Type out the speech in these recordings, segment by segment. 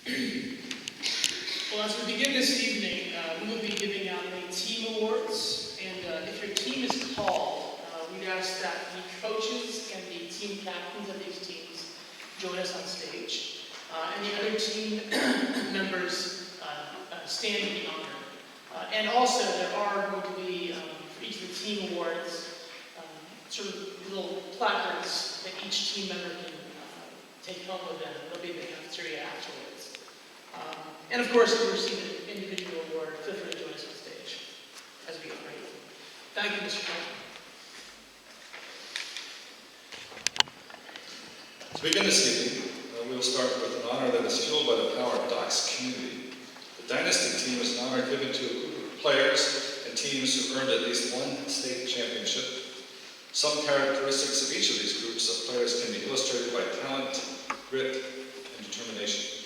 Well, as we begin this evening, we will be giving out the team awards, and if your team is called, we'd ask that the coaches and the team captains of these teams join us on stage, and the other team members stand to be honored. And also, there are going to be, for each of the team awards, sort of little placards that each team member can take home with them. They'll be in the cafeteria afterwards. And of course, if you receive an individual award, feel free to join us on stage as we get ready. Thank you, Mr. President. To begin this evening, we will start with an honor that is fueled by the power of Doc's community. The Dynasty team is an honor given to a group of players and teams who earned at least one state championship. Some characteristics of each of these groups of players can be illustrated by talent, grit, and determination.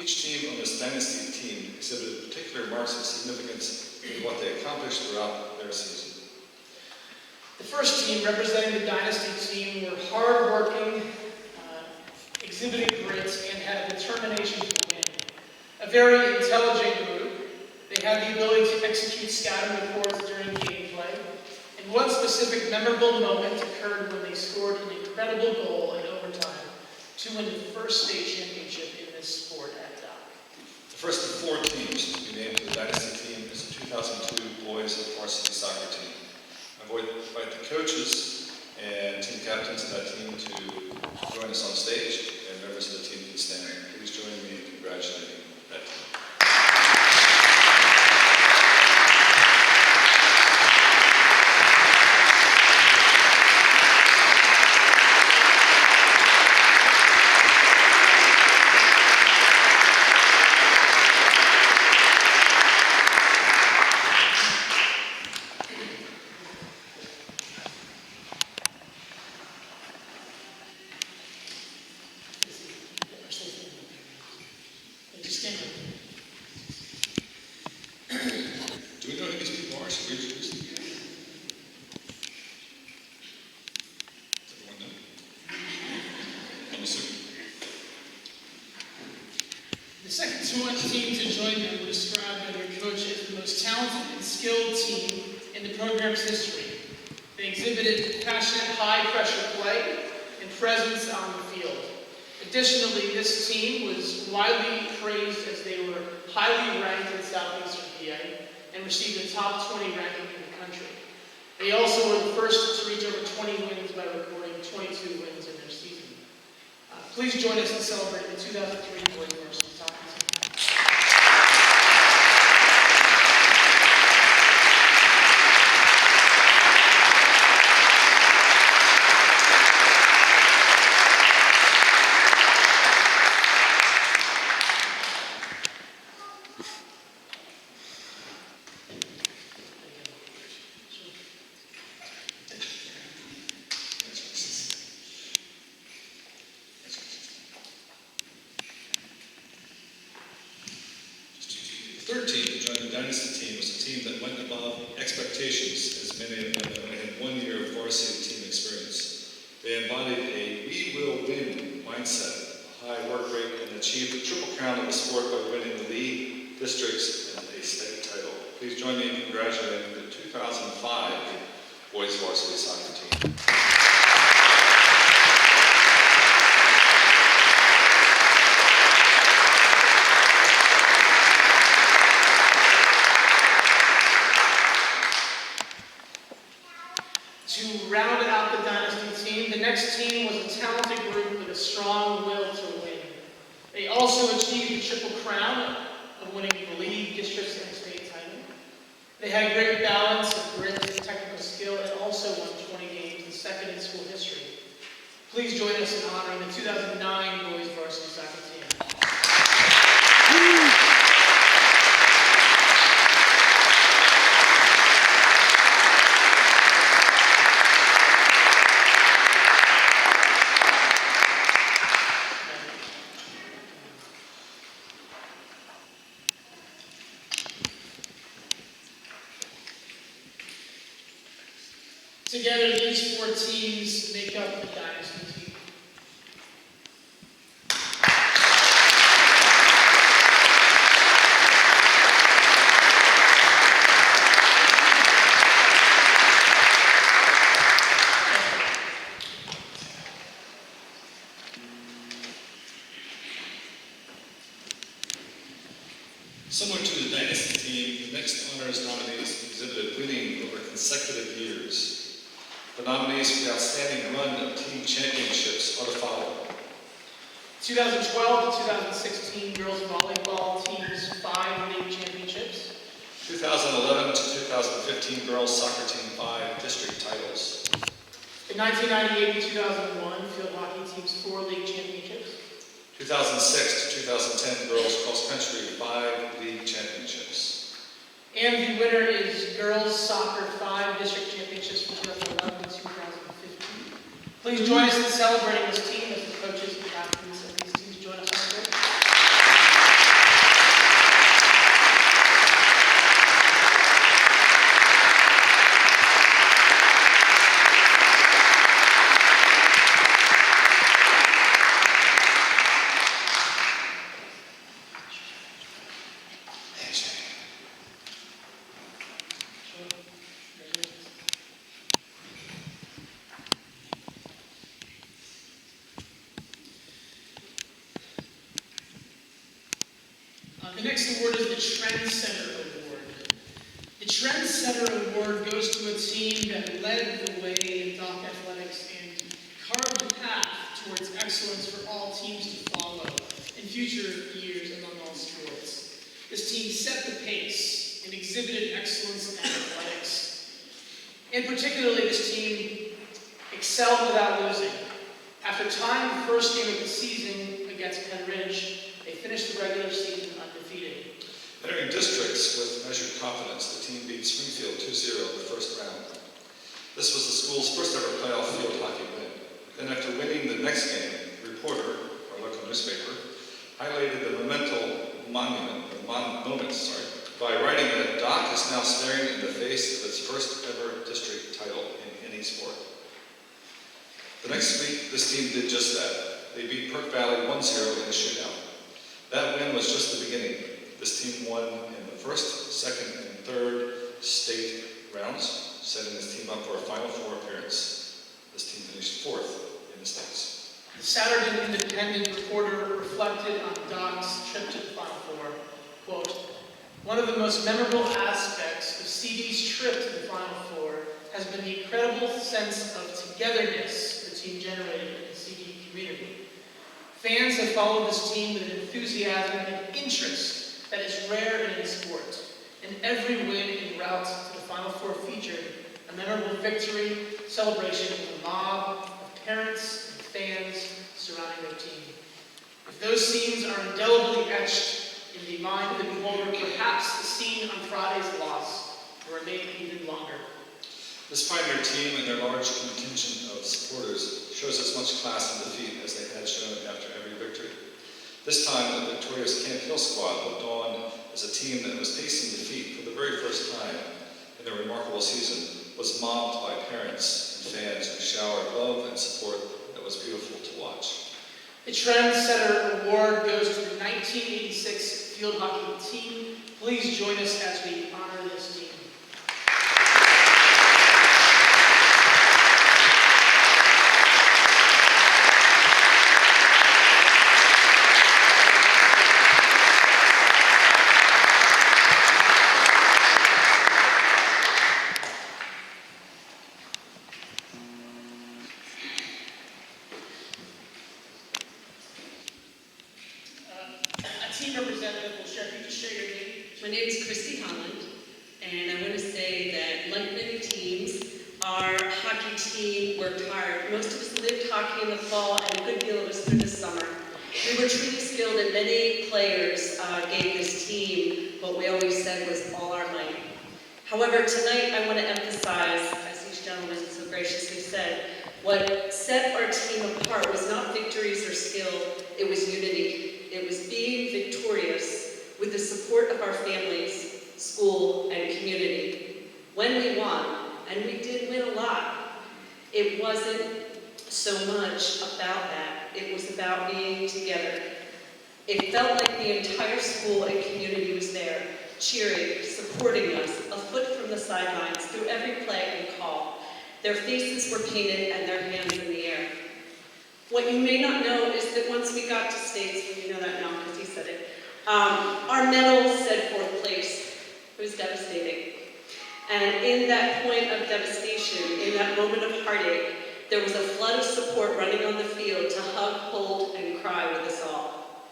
Each team on this Dynasty team exhibited particular marks of significance in what they accomplished throughout their season. The first team, representing the Dynasty team, were hard-working, exhibiting grit, and had a determination to win. A very intelligent group. They had the ability to execute scouting reports during gameplay. And one specific memorable moment occurred when they scored an incredible goal in overtime to win the first state championship in this sport at Doc. The first of four teams to be named to the Dynasty team is the 2002 boys varsity soccer team. I invite the coaches and team captains of that team to join us on stage, and members of the team can stand. Please join me in congratulating that team. Do we know who these people are? Should we introduce them? Does everyone know? I'm assuming. The second team to join them were described by their coach as the most talented and skilled team in the program's history. They exhibited passionate, high-pressure play and presence on the field. Additionally, this team was widely praised as they were highly ranked in Southeastern PA and received a top 20 ranking in the country. They also were the first to reach over 20 wins by recording 22 wins in their season. Please join us in celebrating the 2003 boys varsity soccer team. The third team to join the Dynasty team was a team that went above expectations, as many of them only had 1 year of varsity team experience. They embodied a "we will win" mindset, a high work rate, and achieved the triple crown of the sport by winning the league, districts, and a state title. Please join me in congratulating the 2005 boys varsity soccer team. To round out the Dynasty team, the next team was a talented group with a strong will to win. They also achieved the triple crown of winning the league, districts, and state title. They had great balance of grit and technical skill, and also won 20 games, the second in school history. Please join us in honoring the 2009 boys varsity soccer team. Together, these four teams make up the Dynasty team. Similar to the Dynasty team, the next honors nominees exhibited winning over consecutive years. The nominees for the outstanding run of team championships are the following. 2012 to 2016 girls volleyball teams 5 league championships. 2011 to 2015 girls soccer team 5 district titles. In 1998 to 2001 field hockey teams 4 league championships. 2006 to 2010 girls cross country 5 league championships. And the winner is girls soccer 5 district championships from 2011 to 2015. Please join us in celebrating this team as the coaches and captains of these teams join us on the court. The next award is the Trendsetter Award. The Trendsetter Award goes to a team that led the way in Dock athletics and carved a path towards excellence for all teams to follow in future years among all sports. This team set the pace and exhibited excellence in athletics. And particularly, this team excelled without losing. After tying the first game of the season against Penn Ridge, they finished the regular season undefeated. Entering districts with measured confidence, the team beat Springfield 2-0 in the first round. This was the school's first ever playoff field hockey win. Then after winning the next game, the Reporter, our local newspaper, highlighted the moment, by writing that Dock is now staring in the face of its first ever district title in any sport. The next week, this team did just that. They beat Perk Valley 1-0 in a shootout. That win was just the beginning. This team won in the first, second, and third state rounds, setting this team up for a Final Four appearance. This team finished 4th in the states. The Saturday Independent Reporter reflected on Dock's trip to the Final Four. Quote, "One of the most memorable aspects of CD's trip to the Final Four has been the incredible sense of togetherness the team generated in the CD community. Fans have followed this team with an enthusiasm and interest that is rare in any sport, and every win en route to the Final Four featured a memorable victory celebration with a mob of parents and fans surrounding their team. If those scenes are indelibly etched in the mind of the beholder, perhaps the scene on Friday's loss will remain even longer." This pioneer team and their large contingent of supporters shows as much class and defeat as they had shown after every victory. This time, the victorious Camp Hill squad looked on as a team that was tasting defeat for the very first time in their remarkable season, was mobbed by parents and fans who showered love and support that was beautiful to watch. The Trendsetter Award goes to the 1986 field hockey team. Please join us as we honor this team. Team representative will share. If you just share your name. My name is Christy Holland, and I want to say that, like many teams, our hockey team worked hard. Most of us lived hockey in the fall, and a good deal of us through the summer. We were truly skilled, and many players gave this team what we always said was all our might. However, tonight I want to emphasize, as each gentleman so graciously said, what set our team apart was not victories or skill, it was unity. It was being victorious with the support of our families, school, and community. When we won, and we did win a lot, it wasn't so much about that. It was about being together. It felt like the entire school and community was there, cheering, supporting us, a foot from the sidelines, through every play and call. Their faces were painted and their hands in the air. What you may not know is that once we got to states, and you know that now because he said it, Our medal said fourth place. It was devastating. And in that point of devastation, in that moment of heartache, there was a flood of support running on the field to hug, hold, and cry with us all.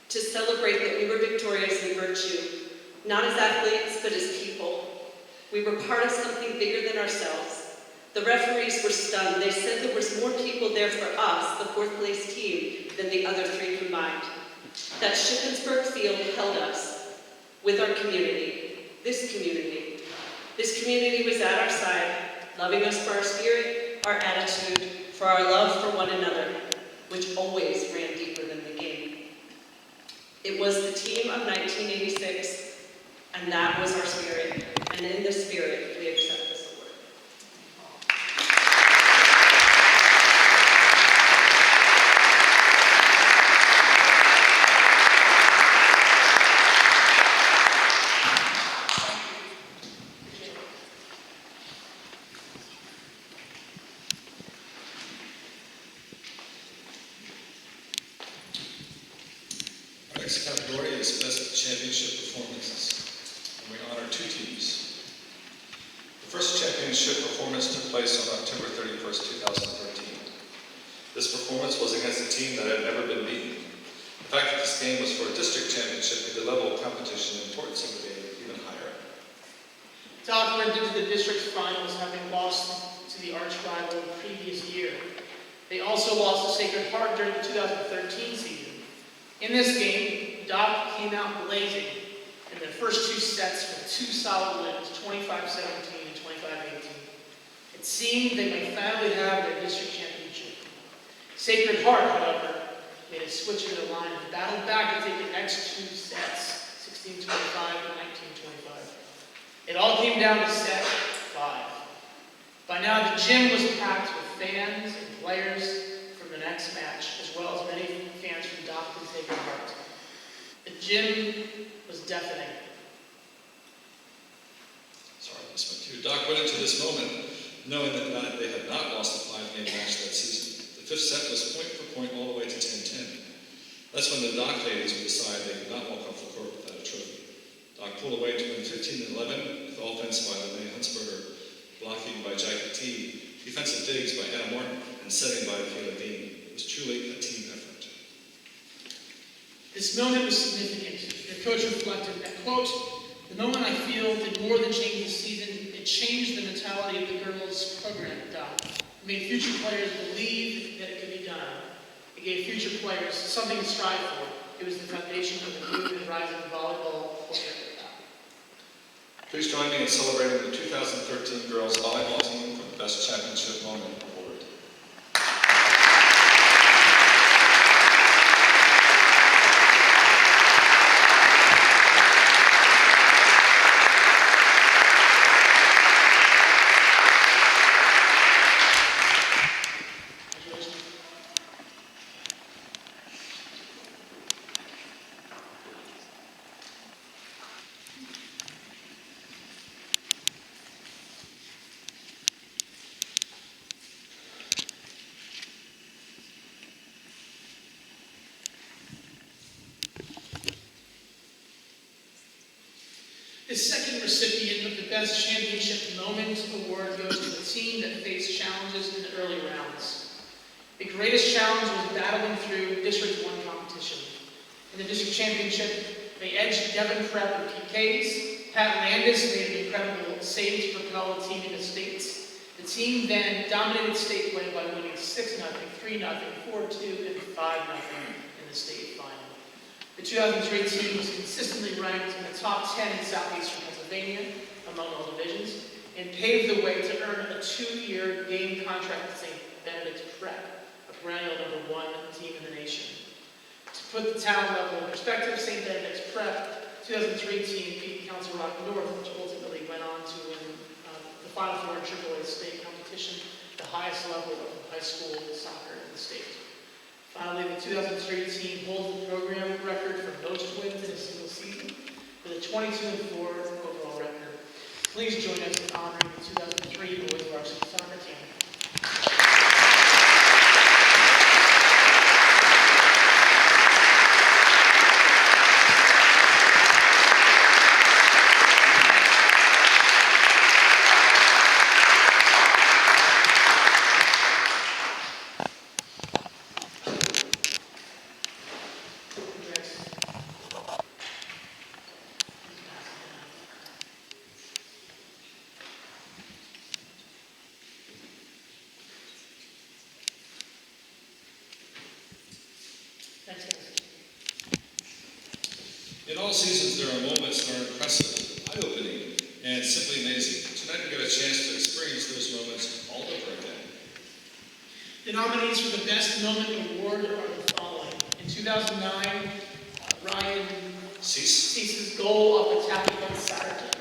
To celebrate that we were victorious in virtue, not as athletes, but as people. We were part of something bigger than ourselves. The referees were stunned. They said there was more people there for us, the fourth place team, than the other three combined. That Shippensburg field held us with our community, this community. This community was at our side, loving us for our spirit, our attitude, for our love for one another, which always ran deeper than the game. It was the team of 1986, and that was our spirit. And in this spirit, we accept this award. Our next category is Best Championship Performances, and we honor two teams. The first championship performance took place on October 31st, 2013. This performance was against a team that had never been beaten. The fact that this game was for a district championship made the level of competition and importance of the game even higher. Doc went into the district finals having lost to the arch rival the previous year. They also lost to Sacred Heart during the 2013 season. In this game, Doc came out blazing in their first two sets with two solid wins, 25-17 and 25-18. It seemed they might finally have their district championship. Sacred Heart, however, made a switch in their line and battled back to take the next two sets, 16-25 and 19-25. It all came down to set 5. By now, the gym was packed with fans and players for the next match, as well as many fans from Doc and Sacred Heart. The gym was deafening. Sorry, this went too. Doc went into this moment knowing that they had not lost a 5-game match that season. The fifth set was point for point all the way to 10-10. That's when the Doc ladies would decide they could not walk off the court without a trophy. Doc pulled away to win 15-11 with offense by Lene Huntsberger, blocking by Jackie T, defensive digs by Anna Martin, and setting by Kayla Dean. It was truly a team effort. This moment was significant. Their coach reflected that, quote, "The moment I feel did more than change the season, it changed the mentality of the girls' program at Doc. It made future players believe that it could be done. It gave future players something to strive for. It was the foundation of the new and rising volleyball program at Doc." Please join me in celebrating the 2013 girls volleyball team for the Best Championship Moment Award. The second recipient of the Best Championship Moment Award goes to the team that faced challenges in the early rounds. The greatest challenge was battling through District 1 competition. In the district championship, they edged Devon Prep in PKs. Pat Landis made an incredible save to propel the team into states. The team then dominated state play by winning 6-0, 3-0, 4-2, and 5-0 in the state final. The 2003 team was consistently ranked in the top 10 in southeastern Pennsylvania among all divisions and paved the way to earn a 2-year game contract with St. Benedict's Prep, a perennial #1 team in the nation. To put the talent level in perspective, St. Benedict's Prep 2003 team beat Council Rock North, which ultimately went on to win the Final Four in AAA state competition, the highest level of high school soccer in the state. Finally, the 2003 team holds the program record for most wins in a single season with a 22-4 overall record. Please join us in honoring the 2003 boys varsity soccer team. In all seasons, there are moments that are impressive, eye-opening, and simply amazing. Tonight we get a chance to experience those moments all over again. The nominees for the Best Moment Award are the following. In 2009, Ryan Cease's goal off the tap against Saturday.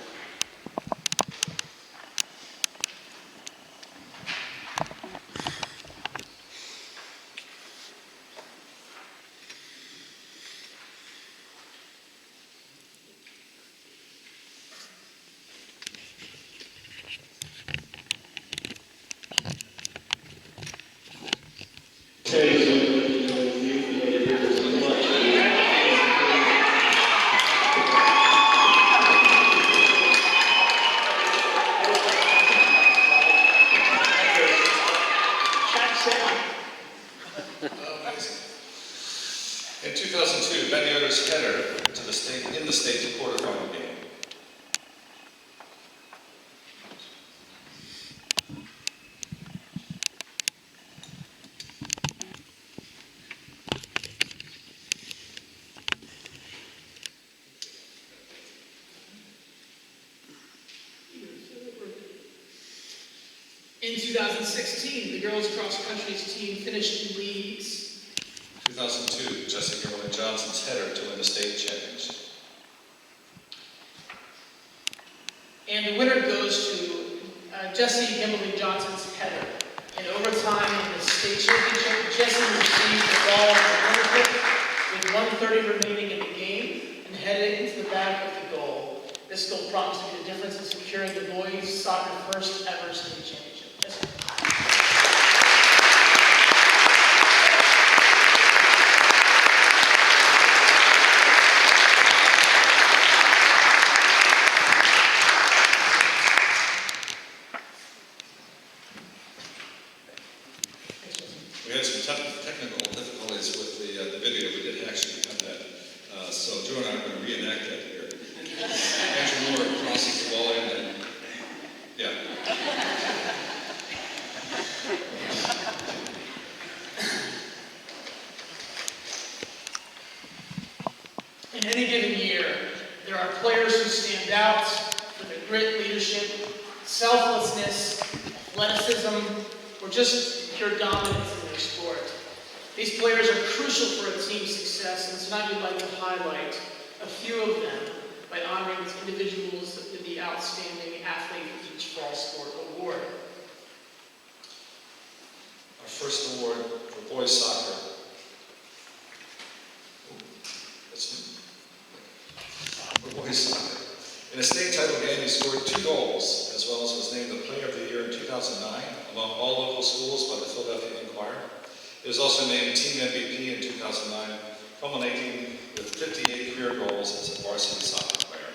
In 2002, Ben Yoder's header in the state quarterfinal game. In 2016, the girls cross country team finished in leagues. 2002, Jesse Gilman Johnson's header to win the state championship. And the winner goes to Jesse Gimberly Johnson's header. In overtime in the state championship, Jesse received the ball from the corner kick with 1:30 remaining in the game and headed into the back of the goal. This goal promised to be the difference in securing the boys' soccer first ever state championship. Jesse. We had some technical difficulties with the video. We did actually cut that. So Joe and I are going to reenact that here. Andrew Moore crosses the ball in and, yeah. In any given year, there are players who stand out for their grit, leadership, selflessness, athleticism, or just pure dominance in their sport. These players are crucial for a team's success, and tonight we'd like to highlight a few of them by honoring these individuals with the Outstanding Athlete for each Fall Sport Award. Our first award for boys soccer. For boys soccer. In a state title game, he scored 2 goals, as well as was named the Player of the Year in 2009 among all local schools by the Philadelphia Inquirer. He was also named Team MVP in 2009, culminating with 58 career goals as a varsity soccer player.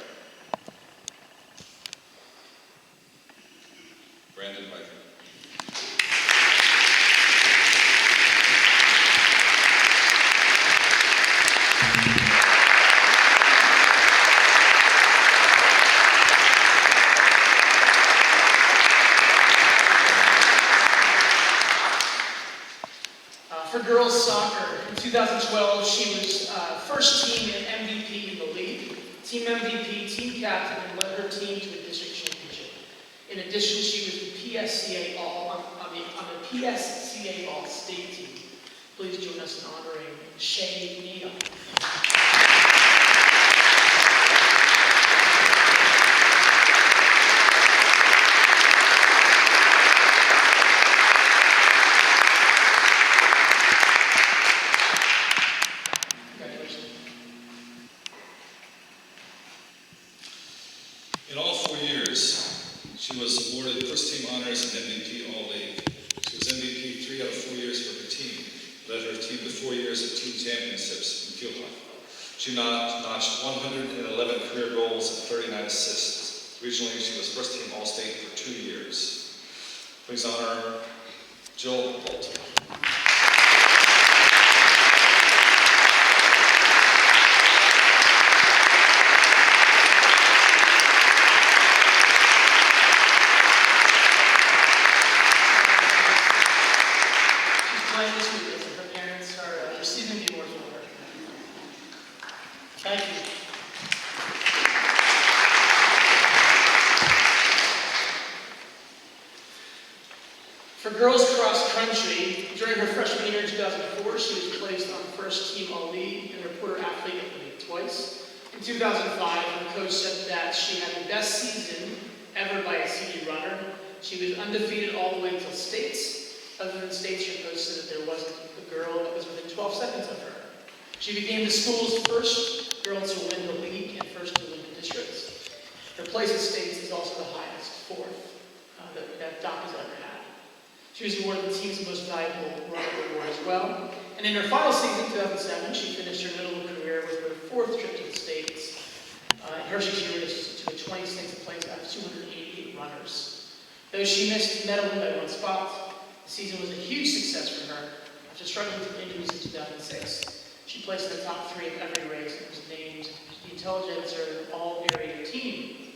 Brandon White. For girls soccer, in 2012, she was first team MVP in the league, team MVP, team captain, and led her team to a district championship. In addition, she was the PSCA on the PSCA All-State team. Please join us in honoring Shay Neal. In all 4 years, she was awarded first team honors and MVP All-League. She was MVP 3 out of 4 years for her team, led her team to 4 years of team championships in field hockey. She notched 111 career goals and 39 assists. Regionally, she was first team All-State for 2 years. Please honor Jill Bolt. Her parents are receiving the award for her. Thank you. girls cross country, during her freshman year in 2004, she was placed on first team All-League and reporter athlete of the week twice. In 2005, her coach said that she had the best season ever by a CD runner. She was undefeated all the way until states. Other than states, her coach said that there wasn't a girl that was within 12 seconds of her. She became the school's first girl to win the league and first to win the districts. Her place at states is also the highest, fourth, that Doc has ever had. She was awarded the team's most valuable runner award as well. And in her final season, 2007, she finished her middle career with her fourth trip to the States. Her secured us to a 26th place out of 288 runners. Though she missed medal by one spot, the season was a huge success for her. After struggling with injuries in 2006, she placed in the top 3 of every race and was named the Intelligencer All-Area Team.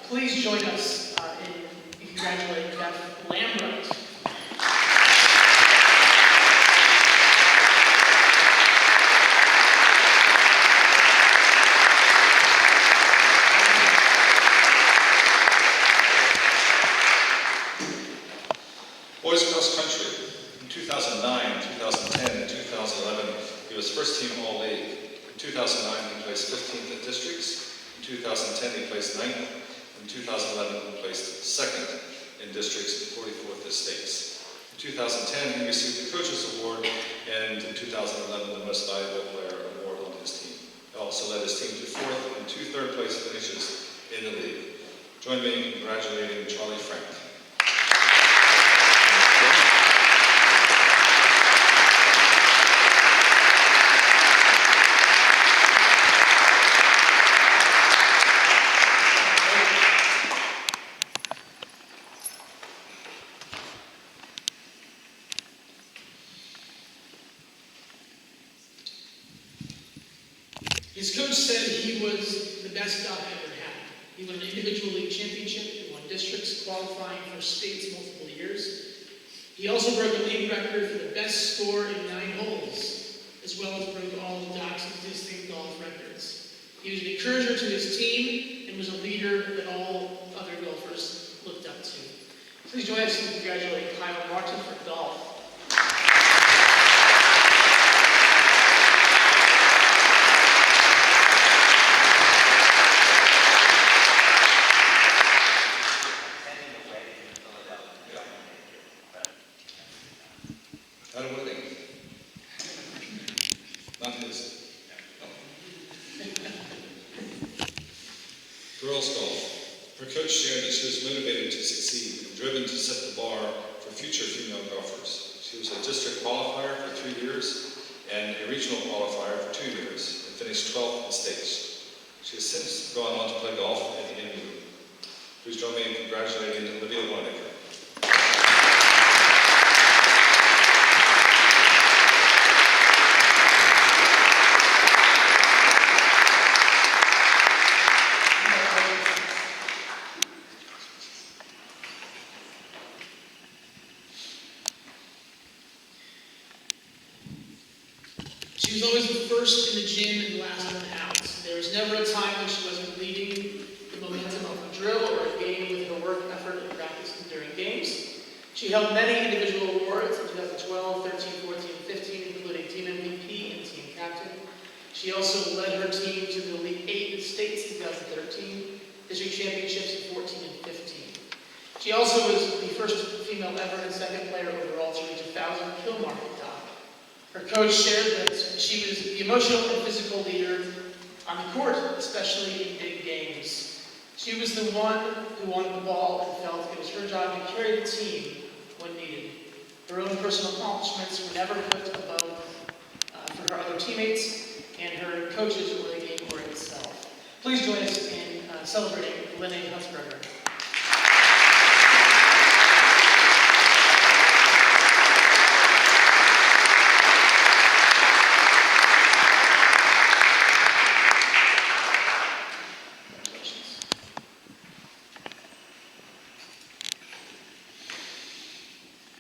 Please join us in congratulating Beth Lambright. Boys cross country. In 2009, 2010, and 2011, he was first team All-League. In 2009, he placed 15th in districts. In 2010, he placed 9th. In 2011, he placed 2nd in districts and 44th in states. In 2010, he received the Coaches Award, and in 2011, the Most Valuable Player Award on his team. He also led his team to 4th and 2 third-place finishes in the league. Join me in congratulating Charlie Frank. His coach said he was the best Doc ever had. He won an individual league championship, he won districts, qualifying for states multiple years. He also broke a league record for the best score in 9 holes, as well as broke all of Doc's existing golf records. He was an encourager to his team and was a leader that all other golfers looked up to. Please join us in congratulating Kyle Martin for golf. At a wedding. Not his. Girls golf. Her coach shared that she was motivated to succeed and driven to set the bar for future female golfers. She was a district qualifier for 3 years and a regional qualifier for 2 years and finished 12th in states. She has since gone on to play golf at the NU. Please join me in congratulating Olivia Winokur. She was always the first in the gym and last one out. There was never a time when she wasn't leading the momentum of a drill or a game with her work effort and practice during games. She held many individual awards in 2012, 13, 14, and 15, including Team MVP and Team Captain. She also led her team to the Elite 8 in the States in 2013, district championships in 14 and 15. She also was the first female ever and second player overall to reach 1,000 kill mark at Doc. Her coach shared that she was the emotional and physical leader on the court, especially in big games. She was the one who wanted the ball and felt it was her job to carry the team when needed. Her own personal accomplishments were never put above for her other teammates, and her coaches were the game for itself. Please join us in celebrating Lene Hunsberger.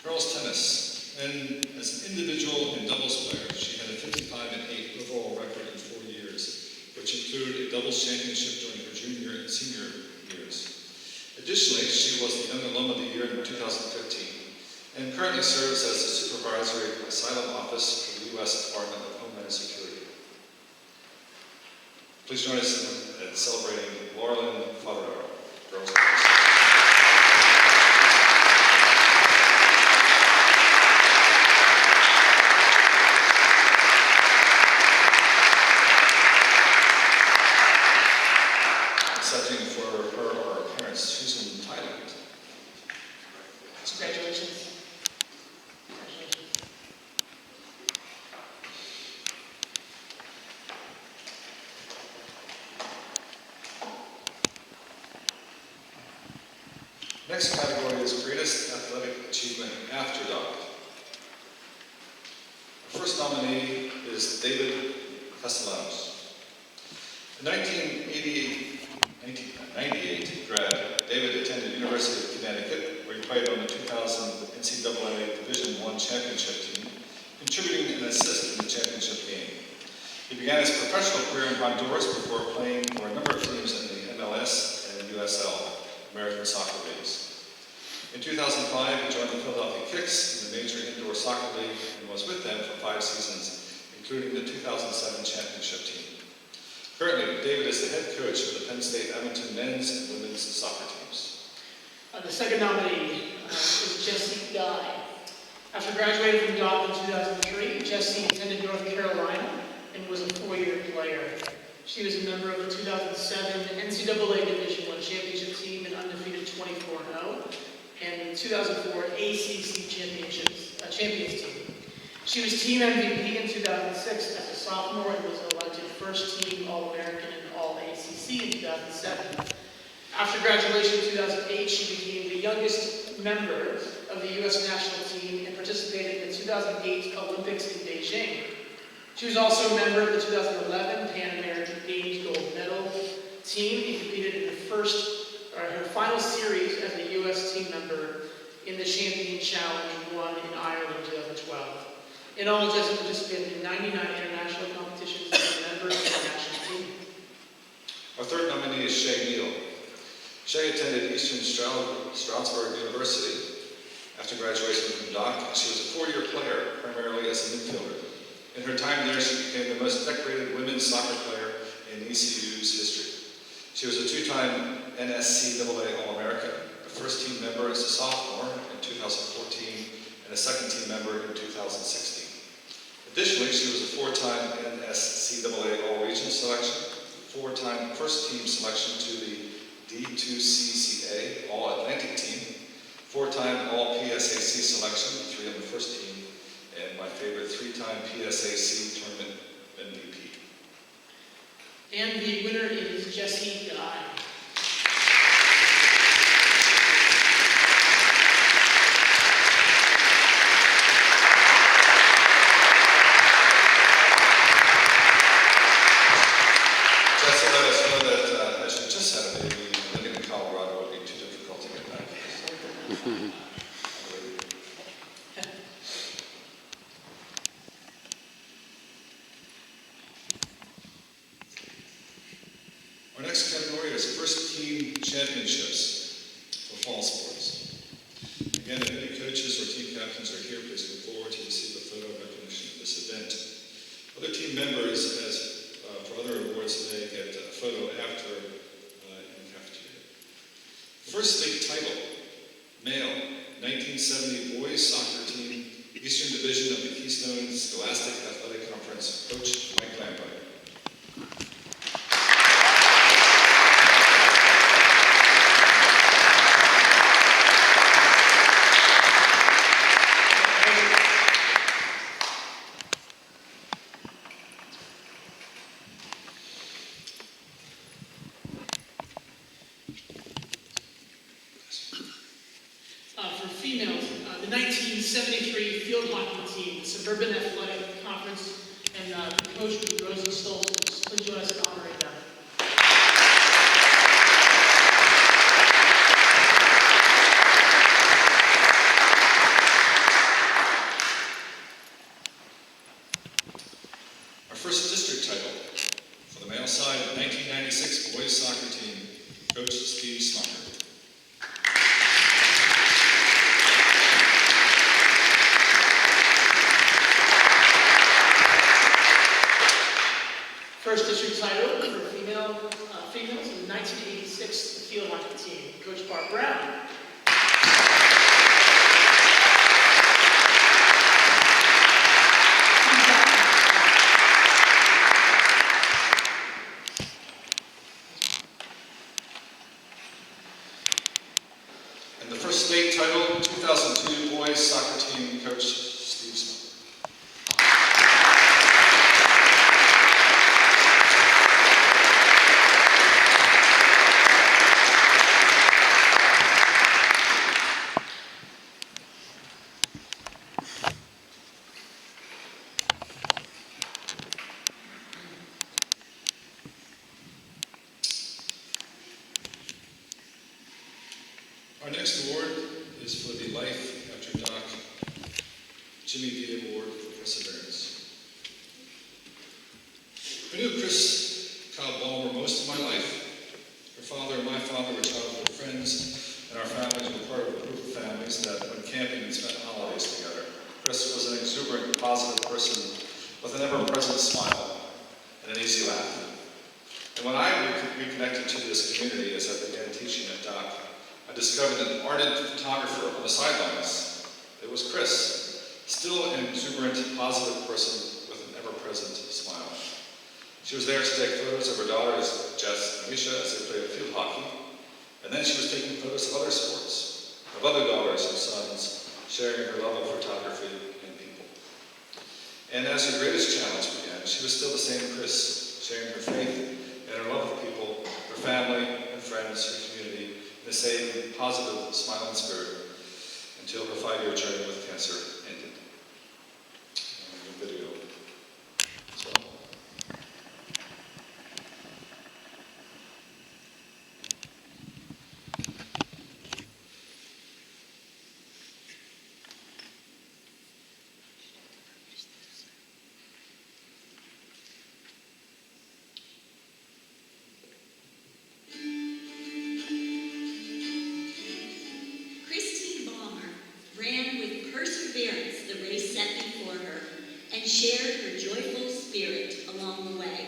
Girls tennis. And as an individual and doubles player, she had a 55 and 8 overall record in 4 years, which included a doubles championship during her junior and senior years. Additionally, she was the Young Alum of the Year in 2015 and currently serves as the Supervisory Asylum Office for the U.S. Department of Homeland Security. Please join us in celebrating Laurelyn Fodor, Girls and Boys. Accepting for her or her parents, she's in Thailand. Congratulations. Congratulations. Next category is Greatest Athletic Achievement After Doc. Our first nominee is David Castellanos. In 1998 grad, David attended University of Connecticut, where he played on the 2000 NCAA Division I championship team, contributing an assist in the championship game. He began his professional career in Honduras before playing for a number of teams in the MLS and USL, American Soccer Leagues. In 2005, he joined the Philadelphia Kicks in the Major Indoor Soccer League and was with them for 5 seasons, including the 2007 championship team. Currently, David is the head coach of the Penn State Edmonton men's and women's soccer teams. The second nominee is Jessie Guy. After graduating from Dock in 2003, Jessie attended North Carolina and was a 4-year player. She was a member of the 2007 NCAA Division I championship team and undefeated 24-0, and the 2004 ACC champions team. She was team MVP in 2006 as a sophomore and was elected first team All-American and All-ACC in 2007. After graduation in 2008, she became the youngest member of the U.S. national team and participated in the 2008 Olympics in Beijing. She was also a member of the 2011 Pan American Games gold medal team and competed in her final series as a U.S. team member in the Champion Challenge won in Ireland in 2012. In all, Jessie participated in 99 international competitions and was a member of the national team. Our third nominee is Shay Neal. Shay attended Eastern Stroudsburg University. After graduation from Dock, she was a 4-year player, primarily as a midfielder. In her time there, she became the most decorated women's soccer player in ECU's history. She was a 2-time NSCAA All-American, a first-team member as a sophomore in 2014, and a second-team member in 2016. Additionally, she was a 4-time NSCAA All-Region selection, 4-time first-team selection to the D2CCA All-Atlantic team, 4-time All-PSAC selection, 3 on the first team, and my favorite 3-time PSAC tournament MVP. And the winner is Jessie Guy. Jessie let us know that as she just had a baby, living in Colorado would be too difficult to get back. Our next category is First Team Championships for fall sports. Again, if any coaches or team captains are here, please come forward to receive a photo recognition of this event. Other team members, for other awards today, get a photo after in the cafeteria. First league title, male, 1970 boys soccer team, Eastern Division of the Keystone Scholastic Athletic Conference, Coach Mike Lambright. For females, the 1973 field hockey team, the Suburban Athletic Conference, and the coach was Rosie Stolzfus. Please join us in honoring them. Our first district title for the male side, 1996 boys soccer team, Coach Steve Smucker. First district title for females in 1986, the field hockey team, Coach Barb Brown. And the first state title, 2002 boys soccer team, Coach Steve Smith. Our next award is for the Life After Doc Jimmy V. Award for Perseverance. I knew Chris Balmer most of my life. Her father and my father were childhood friends, and our families were part of a group of families that went camping and spent holidays together. Chris was an exuberant, positive person with an ever-present smile and an easy laugh. And when I reconnected to this community as I began teaching at Doc, I discovered an ardent photographer on the sidelines. It was Chris, still an exuberant, positive person with an ever-present smile. She was there to take photos of her daughters, Jess and Alicia, as they played field hockey. And then she was taking photos of other sports, of other daughters and sons, sharing her love of photography and people. And as her greatest challenge began, she was still the same Chris, sharing her faith and her love of people, her family and friends, her community, the same positive, smiling spirit until her 5-year journey with cancer ended. The video as well. Shared her joyful spirit along the way.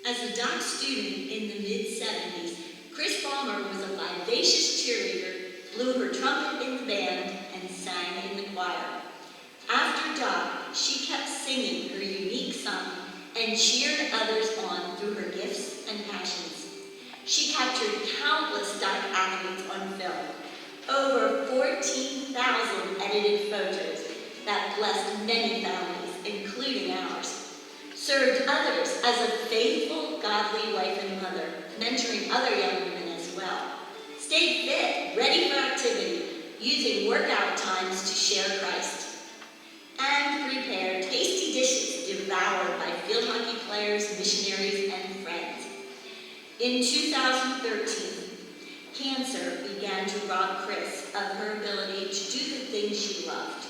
As a Doc student in the mid-70s, Chris Balmer was a vivacious cheerleader, blew her trumpet in the band, and sang in the choir. After Doc, she kept singing her unique song and cheered others on through her gifts and passions. She captured countless Doc athletes on film, over 14,000 edited photos that blessed many families, including ours, served others as a faithful, godly wife and mother, mentoring other young women as well, stayed fit, ready for activity, using workout times to share Christ, and prepared tasty dishes devoured by field hockey players, missionaries, and friends. In 2013, cancer began to rob Chris of her ability to do the things she loved,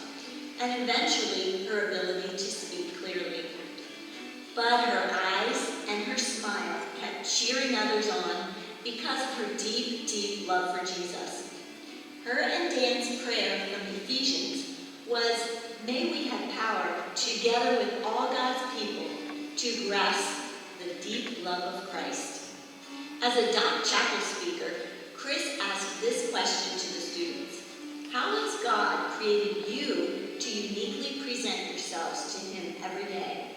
and eventually her ability to speak clearly. But her eyes and her smile kept cheering others on because of her deep, deep love for Jesus. Her and Dan's prayer from Ephesians was, may we have power, together with all God's people, to grasp the deep love of Christ. As a Doc Chapel speaker, Chris asked this question to the students: how has God created you to uniquely present yourselves to Him every day?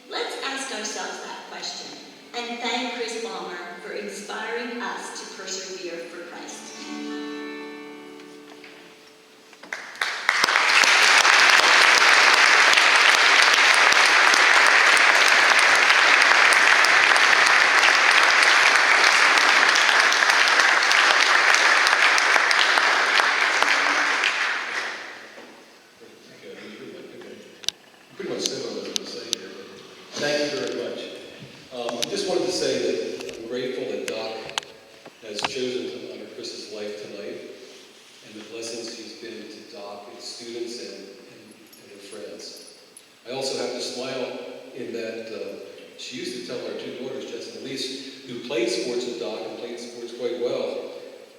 Let's ask ourselves that question and thank Chris Balmer for inspiring us to persevere for Christ. Pretty much said what I was going to say here, but thank you very much. I just wanted to say that I'm grateful that Doc has chosen to honor Chris's life tonight and the blessings he's been to Doc, its students, and her friends. I also have to smile in that she used to tell our two daughters, Jess and Elise, who played sports at Doc and played sports quite well,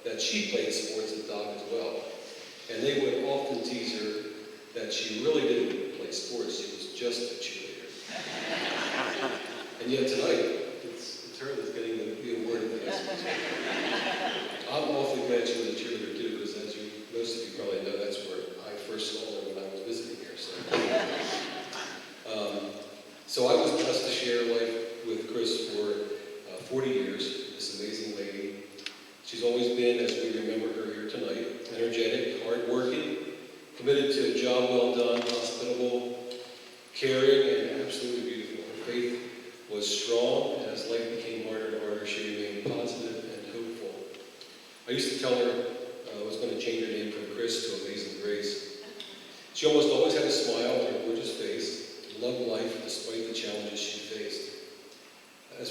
that she played sports at Doc as well. And they would often tease her that she really didn't play sports, she was just a cheerleader. And yet tonight, it's her that's getting the award for this. I'm awfully glad she was a cheerleader too, because as most of you probably know, that's where I first saw her when I was visiting here. So I was blessed to share life with Chris for 40 years, this amazing lady. She's always been, as we remember her here tonight, energetic, hardworking, committed to a job well done, hospitable, caring, and absolutely beautiful. Her faith was strong, and as life became harder and harder, she remained positive and hopeful. I used to tell her I was going to change her name from Chris to Amazing Grace. She almost always had a smile on her gorgeous face, and loved life despite the challenges she faced.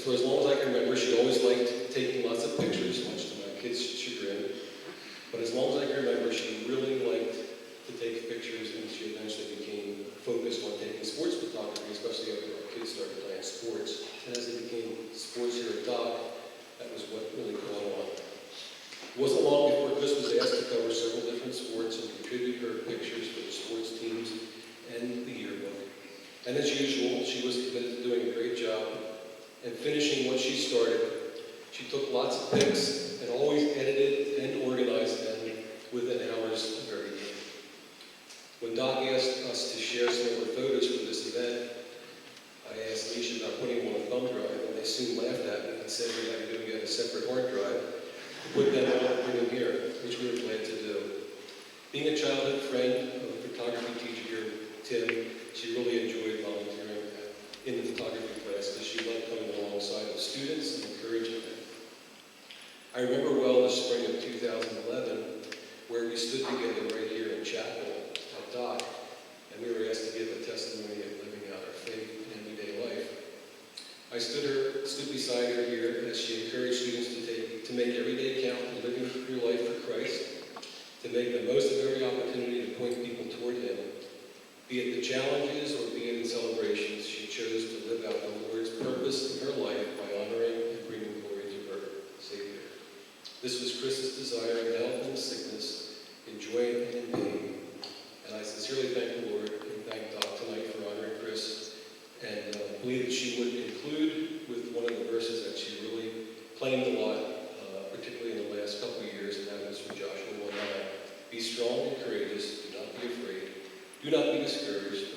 For as long as I can remember, she always liked taking lots of pictures, much to my kids' chagrin. But as long as I can remember, she really liked to take pictures, and she eventually became focused on taking sports photography, especially after our kids started playing sports. And as it became sports here at Dock, that was what really caught on. It wasn't long before Chris was asked to cover several different sports and contribute her pictures for the sports teams and the yearbook. And as usual, she was committed to doing a great job and finishing what she started. She took lots of pics and always edited and organized them within hours of every day. When Doc asked us to share some of her photos for this event, I asked Alicia about putting them on a thumb drive, and they soon laughed at me and said we had to get a separate hard drive to put them on and bring them here, which we were glad to do. Being a childhood friend of a photography teacher here, Tim, she really enjoyed volunteering in the photography class because she loved coming alongside of students and encouraging them. I remember well the spring of 2011 where we stood together right here in chapel at Dock, and we were asked to give a testimony of living out our faith in everyday life. I stood beside her here as she encouraged students to make every day count and living your life for Christ, to make the most of every opportunity to point people toward Him. Be it the challenges or be it in celebrations, she chose to live out the Lord's purpose in her life by honoring and bringing glory to her Savior. This was Chris's desire in health and sickness, in joy and in pain. And I sincerely thank the Lord and thank Doc tonight for honoring Chris, and believe that she would include with one of the verses that she really claimed a lot, particularly in the last couple of years, and that is from Joshua 1:9. Be strong and courageous, do not be afraid. Do not be discouraged,